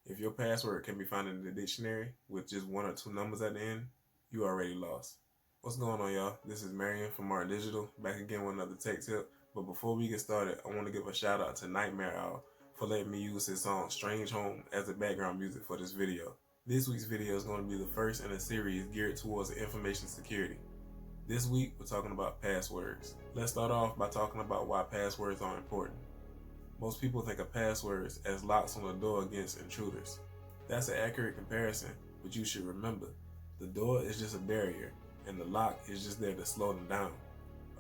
If your password can be found in the dictionary with just one or two numbers at the end, you already lost. What's going on, y'all? This is Marion from Art Digital, back again with another tech tip. But before we get started, I want to give a shout out to Nightmare Owl for letting me use his song Strange Home as the background music for this video. This week's video is going to be the first in a series geared towards information security. This week, we're talking about passwords. Let's start off by talking about why passwords are important. Most people think of passwords as locks on the door against intruders. That's an accurate comparison, but you should remember, the door is just a barrier, and the lock is just there to slow them down.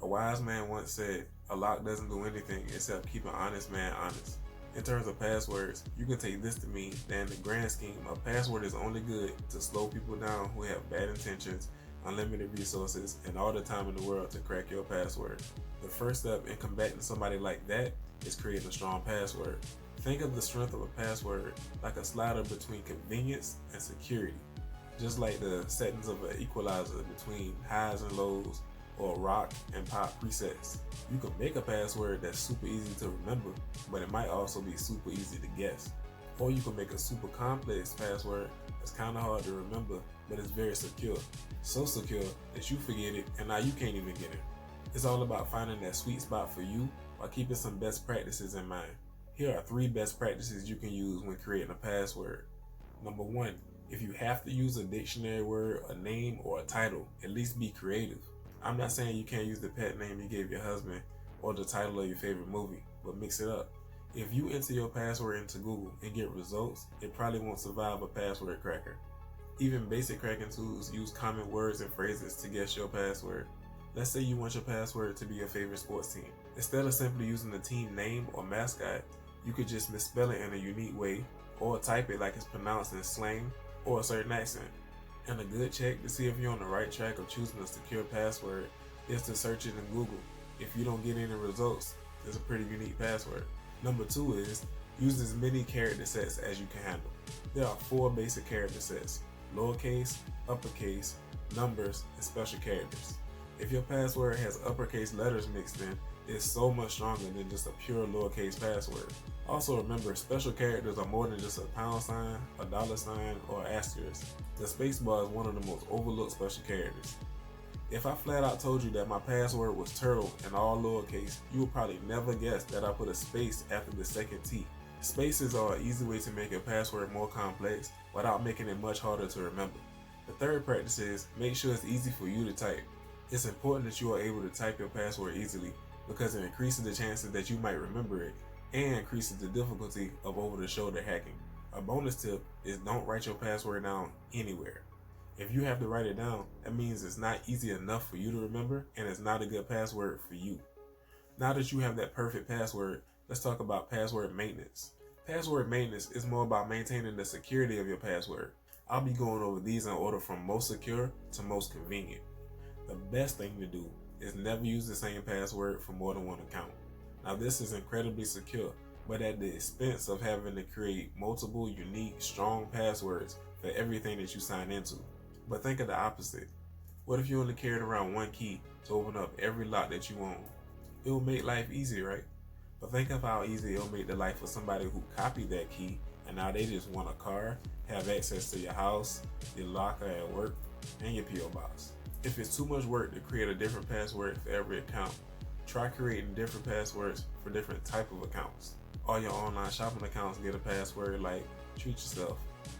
A wise man once said, a lock doesn't do anything except keep an honest man honest. In terms of passwords, you can take this to mean that in the grand scheme, a password is only good to slow people down who have bad intentions, unlimited resources, and all the time in the world to crack your password. The first step in combating somebody like that is creating a strong password. Think of the strength of a password like a slider between convenience and security, just like the settings of an equalizer between highs and lows or rock and pop presets. You can make a password that's super easy to remember, but it might also be super easy to guess. Or you can make a super complex password that's kind of hard to remember, but it's very secure. So secure that you forget it and now you can't even get it. It's all about finding that sweet spot for you while keeping some best practices in mind. Here are 3 best practices you can use when creating a password. Number 1, if you have to use a dictionary word, a name, or a title, at least be creative. I'm not saying you can't use the pet name you gave your husband or the title of your favorite movie, but mix it up. If you enter your password into Google and get results, it probably won't survive a password cracker. Even basic cracking tools use common words and phrases to guess your password. Let's say you want your password to be your favorite sports team. Instead of simply using the team name or mascot, you could just misspell it in a unique way or type it like it's pronounced in slang or a certain accent. And a good check to see if you're on the right track of choosing a secure password is to search it in Google. If you don't get any results, it's a pretty unique password. Number 2 is use as many character sets as you can handle. There are 4 basic character sets: lowercase, uppercase, numbers, and special characters. If your password has uppercase letters mixed in, it's so much stronger than just a pure lowercase password. Also remember, special characters are more than just a pound sign, a dollar sign, or asterisk. The spacebar is one of the most overlooked special characters. If I flat out told you that my password was turtle and all lowercase, you would probably never guess that I put a space after the second T. Spaces are an easy way to make your password more complex without making it much harder to remember. The third practice is make sure it's easy for you to type. It's important that you are able to type your password easily because it increases the chances that you might remember it and increases the difficulty of over-the-shoulder hacking. A bonus tip is don't write your password down anywhere. If you have to write it down, that means it's not easy enough for you to remember and it's not a good password for you. Now that you have that perfect password, let's talk about password maintenance. Password maintenance is more about maintaining the security of your password. I'll be going over these in order from most secure to most convenient. The best thing to do is never use the same password for more than one account. Now this is incredibly secure, but at the expense of having to create multiple unique, strong passwords for everything that you sign into. But think of the opposite. What if you only carried around one key to open up every lock that you own? It will make life easy, right? But think of how easy it'll make the life for somebody who copied that key and now they just want a car, have access to your house, your locker at work, and your P.O. box. If it's too much work to create a different password for every account, try creating different passwords for different type of accounts. All your online shopping accounts get a password like treat yourself.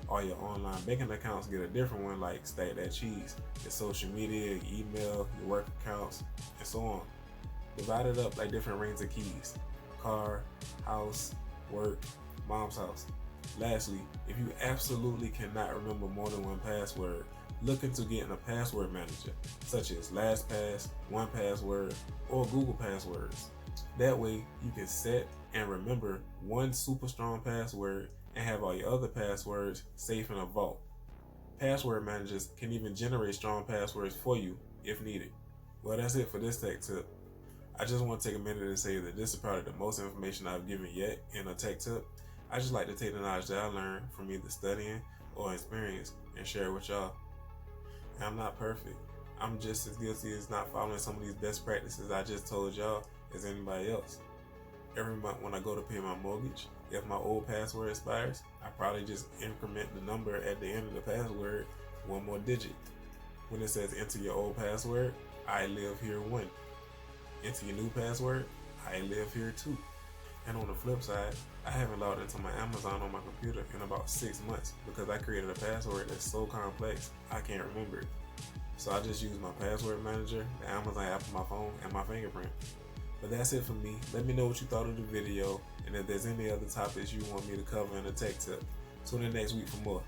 All your online banking accounts get a different one like stack that cheese. Your social media, your email, your work accounts, and so on. Divide it up like different rings of keys. Car, house, work, mom's house. Lastly, if you absolutely cannot remember more than one password, look into getting a password manager, such as LastPass, 1Password, or Google Passwords. That way, you can set and remember one super strong password and have all your other passwords safe in a vault. Password managers can even generate strong passwords for you if needed. Well, that's it for this tech tip. I just want to take a minute to say that this is probably the most information I've given yet in a tech tip. I just like to take the knowledge that I learned from either studying or experience and share it with y'all. And I'm not perfect. I'm just as guilty as not following some of these best practices I just told y'all as anybody else. Every month when I go to pay my mortgage, if my old password expires, I probably just increment the number at the end of the password one more digit. When it says enter your old password, I live here 1. Enter your new password, I live here 2. And on the flip side, I haven't logged into my Amazon on my computer in about 6 months because I created a password that's so complex I can't remember it. So I just use my password manager, the Amazon app on my phone, and my fingerprint. But that's it for me. Let me know what you thought of the video, and if there's any other topics you want me to cover in a tech tip. Tune in next week for more.